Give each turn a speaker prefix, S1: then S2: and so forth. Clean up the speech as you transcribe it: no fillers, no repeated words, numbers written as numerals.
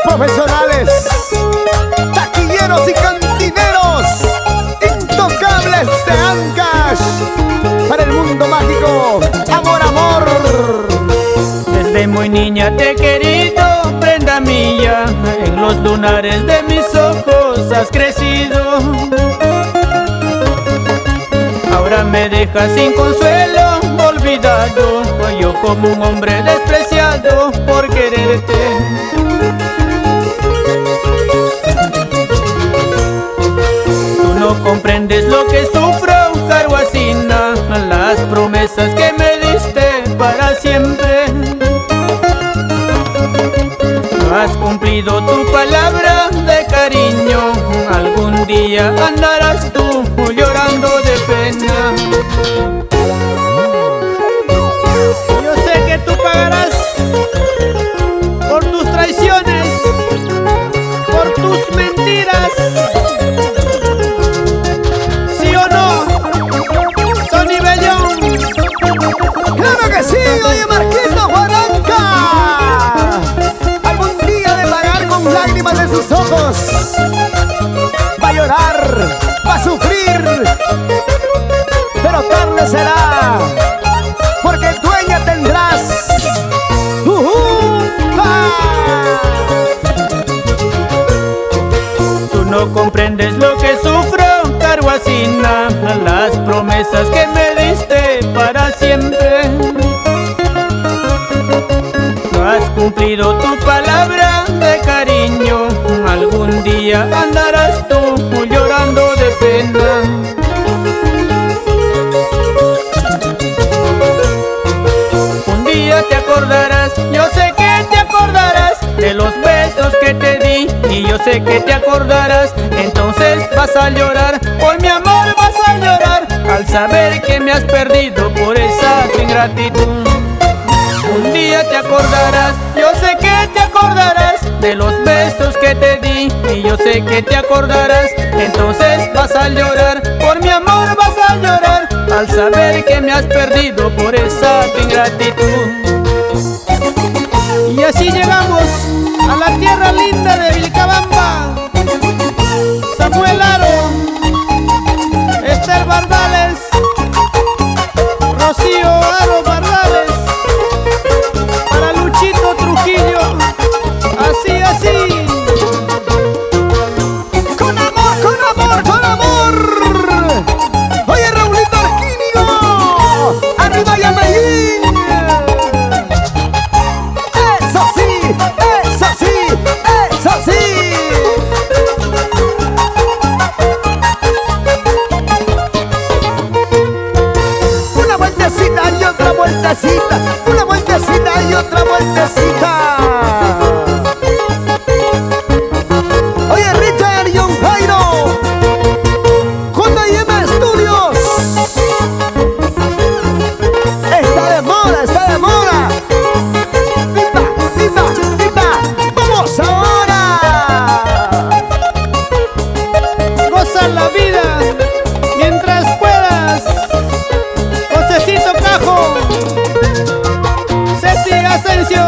S1: Profesionales, taquilleros y cantineros, intocables de Ancash, para el mundo mágico, amor, amor.
S2: Desde muy niña te he querido, prenda mía, en los lunares de mis ojos has crecido. Ahora me dejas sin consuelo, olvidado, yo como un hombre despreciado por quererte. Tú no comprendes lo que sufro, Caruacina, las promesas que me diste para siempre. No has cumplido tu palabra de cariño, algún día andarás tú llorando de pena. Yo sé que tú pagarás por tus traiciones, por tus mentiras. ¿Sí o no, Tony Bellón?
S1: ¡Claro que sí! ¡Oye, Marquito Juananca! Algún día de pagar con lágrimas de sus ojos. Va a llorar, va a sufrir, pero tarde será, porque dueña tendrás.
S2: Tú no comprendes lo que sufro, Caruacina, las promesas que me diste para siempre. No has cumplido tu palabra de cariño, algún día andarás tú llorando de pena. Un día te acordarás, yo sé que te acordarás de los besos que te di, y yo sé que te acordarás. Entonces vas a llorar, por mi amor vas a llorar, al saber que me has perdido por esa ingratitud. Un día te acordarás, yo sé que te acordarás de los besos que te di, y yo sé que te acordarás. Entonces vas a llorar, por mi amor vas a llorar, al saber que me has perdido por esa ingratitud. Y así llegamos a la tierra linda de Vilcabamba. Samuel Aro, Esther Bardales, Rocío Aro Bardales, para Luchito Trujillo, así, así.
S1: Con amor, con amor, con amor. Oye, Raulito Arquinio, arriba Yamayín. Eso sí, eso sí, eso sí. Una vueltecita y otra vueltecita, una vueltecita y otra vueltecita. Oye, Richard y un Jairo, J&M Studios. Está de moda, está de moda. ¡Viva, viva, viva! ¡Vamos ahora!
S2: Goza la vida mientras puedas. Josecito Cajo, Ceci Asensio.